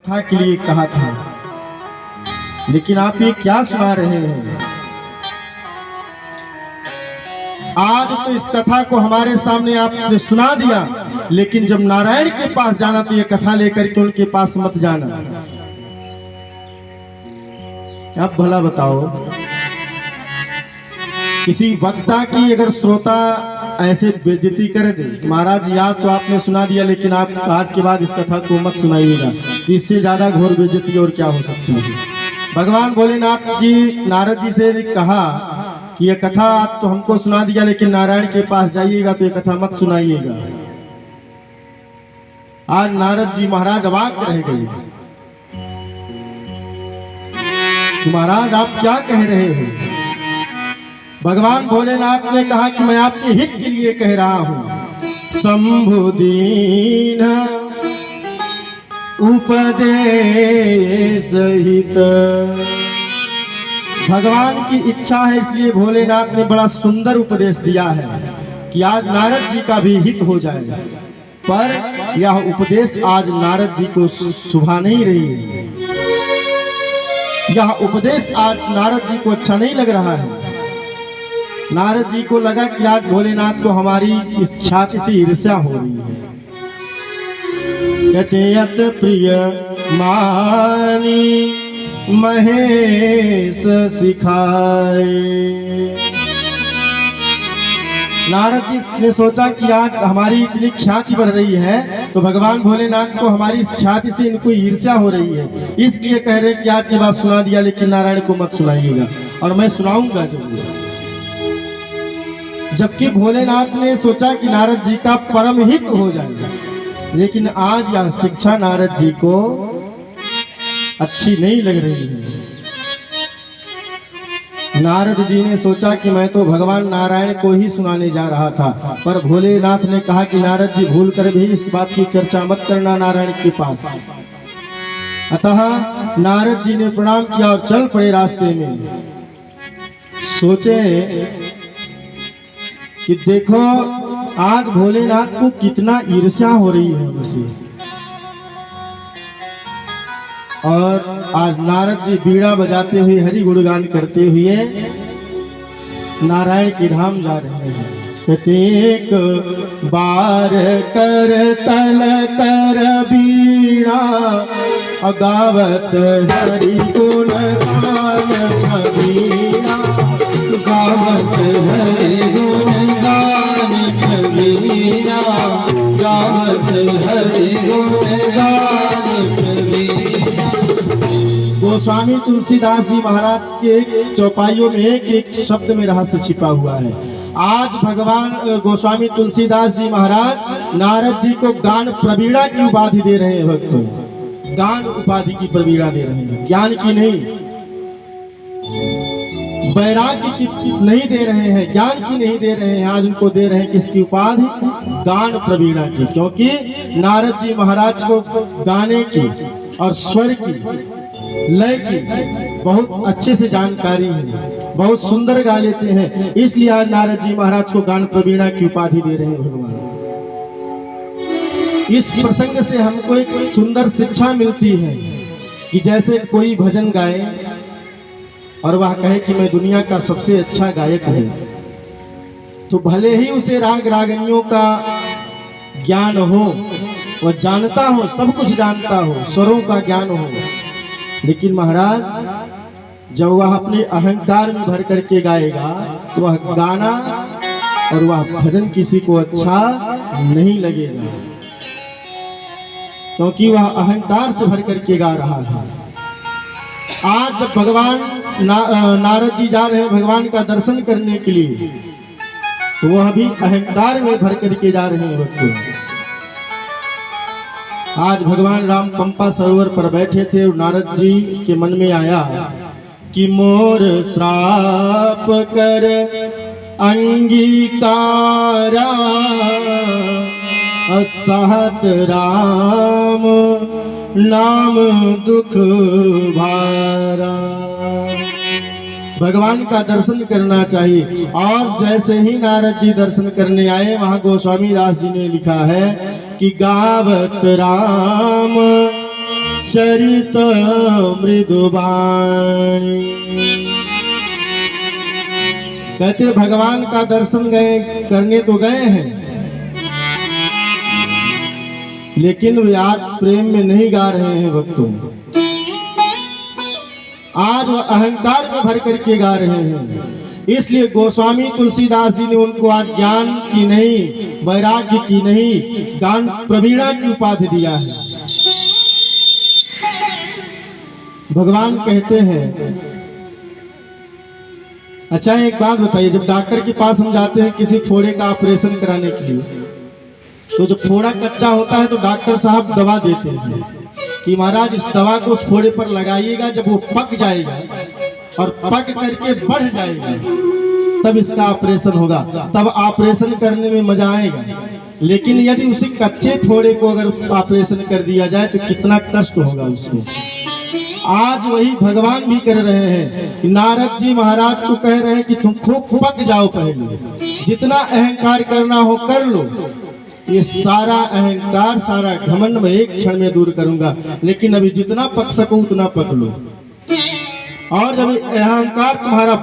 कथा के लिए कहा था, लेकिन आप ये क्या सुना रहे हैं? आज तो इस कथा को हमारे सामने आपने सुना दिया, लेकिन जब नारायण के पास जाना तो ये कथा लेकर के उनके पास मत जाना। आप भला बताओ, किसी वक्ता की अगर श्रोता ऐसे बेइज्जती कर दे, महाराज आज तो आपने सुना दिया, लेकिन आप आज के बाद इस कथा को मत सुनाइएगा, इससे ज्यादा घोर बेइज्जती और क्या हो सकती है। भगवान भोलेनाथ जी नारद जी से कहा कि यह कथा आज तो हमको सुना दिया, लेकिन नारायण के पास जाइएगा तो ये कथा मत सुनाइएगा। आज नारद जी महाराज अवाक रह गए कि महाराज आप क्या कह रहे हो? भगवान भोलेनाथ ने कहा कि मैं आपके हित के लिए कह रहा हूं। शंभु दीन उपदेश हित, भगवान की इच्छा है, इसलिए भोलेनाथ ने बड़ा सुंदर उपदेश दिया है कि आज नारद जी का भी हित हो जाएगा। पर यह उपदेश आज नारद जी को शुभा नहीं रही है, यह उपदेश आज नारद जी को अच्छा नहीं लग रहा है। नारद जी को लगा कि आज भोलेनाथ को हमारी इस ख्याति से ईर्ष्या हो रही है। कहते अत प्रिय मानी महेश सिखाए। नारद जी ने सोचा कि आज हमारी इतनी ख्याति बढ़ रही है तो भगवान भोलेनाथ को हमारी इस ख्याति से इनको ईर्ष्या हो रही है, इसलिए कह रहे कि आज की बात सुना दिया, लेकिन नारायण को मत सुनाइएगा, और मैं सुनाऊंगा जरूर। जबकि भोलेनाथ ने सोचा कि नारद जी का परम हित हो जाएगा, लेकिन आज यह शिक्षा नारद जी को अच्छी नहीं लग रही है। नारद जी ने सोचा कि मैं तो भगवान नारायण को ही सुनाने जा रहा था, पर भोलेनाथ ने कहा कि नारद जी भूल कर भी इस बात की चर्चा मत करना नारायण के पास। अतः नारद जी ने प्रणाम किया और चल पड़े रास्ते में। सोचे कि देखो आज भोलेनाथ को कितना ईर्ष्या हो रही है मुझसे, और आज नारद जी बीड़ा बजाते हुए हरि गुणगान करते हुए नारायण के धाम जा रहे हैं। एक बार कर तल कर बीड़ा गावत हरि गुण गान छबीना, गावत हरि गुण गान छबीना, गावत हरि गुण गान छबीना। गोस्वामी तुलसीदास जी महाराज के चौपाइयों में एक शब्द में रहस्य छिपा हुआ है। आज भगवान गोस्वामी तुलसीदास जी महाराज नारद जी को गान प्रवीणा की उपाधि दे रहे हैं। भक्तों, गान उपाधि की प्रवीणा दे रहे हैं, ज्ञान की नहीं, वैराग्य की नहीं दे रहे हैं, ज्ञान की नहीं दे रहे हैं। आज उनको दे रहे हैं किसकी उपाधि? गान प्रवीणा की, क्योंकि नारद जी महाराज को गाने की और स्वर की लय की बहुत अच्छे से जानकारी है, बहुत सुंदर गा लेते हैं, इसलिए आज नारद जी महाराज को गान प्रवीणा की उपाधि दे रहे हैं भगवान। इस प्रसंग से हमको एक सुंदर शिक्षा मिलती है कि जैसे कोई भजन गाए और वह कहे कि मैं दुनिया का सबसे अच्छा गायक हूं, तो भले ही उसे राग रागनियों का ज्ञान हो, वह जानता हो, सब कुछ जानता हो, स्वरों का ज्ञान हो, लेकिन महाराज जब वह अपने अहंकार में भर करके गाएगा तो वह गाना और वह भजन किसी को अच्छा नहीं लगेगा, क्योंकि वह अहंकार से भर करके गा रहा था। आज जब भगवान नारद जी जा रहे हैं भगवान का दर्शन करने के लिए, तो वह भी अहंकार में भर करके जा रहे हैं। भक्तों, आज भगवान राम पंपा सरोवर पर बैठे थे और नारद जी के मन में आया कि मोर श्राप कर अंगीकारा, असहत राम नाम दुख भारा। भगवान का दर्शन करना चाहिए। और जैसे ही नारद जी दर्शन करने आए, वहां गोस्वामी दास जी ने लिखा है कि गावत राम चरित मृदुबाणी। कहते भगवान का दर्शन गए करने तो गए हैं, लेकिन वे आज प्रेम में नहीं गा रहे हैं भक्तों। आज वो अहंकार में भर करके गा रहे हैं। इसलिए गोस्वामी तुलसीदास जी ने उनको आज ज्ञान की नहीं, वैराग्य की नहीं, ज्ञान प्रवीणा की उपाधि दिया है। भगवान कहते हैं, अच्छा एक बात बताइए, जब डॉक्टर के पास हम जाते हैं किसी फोड़े का ऑपरेशन कराने के लिए, तो जब फोड़ा कच्चा होता है तो डॉक्टर साहब दवा देते हैं कि महाराज इस दवा को उस फोड़े पर लगाइएगा, जब वो पक जाएगा और पक करके बढ़ जाएगा तब इसका ऑपरेशन होगा, तब ऑपरेशन करने में मजा आएगा। लेकिन यदि उसी कच्चे फोड़े को अगर ऑपरेशन कर दिया जाए तो कितना कष्ट होगा उसको। आज वही भगवान भी कर रहे हैं कि नारद जी महाराज को कह रहे हैं कि तुम खूब पक जाओ, पहले जितना अहंकार करना हो कर लो, ये सारा अहंकार सारा घमंड में एक क्षण में दूर करूंगा, लेकिन अभी जितना पक सकूं उतना पक लो। और जब अहंकार तुम्हारा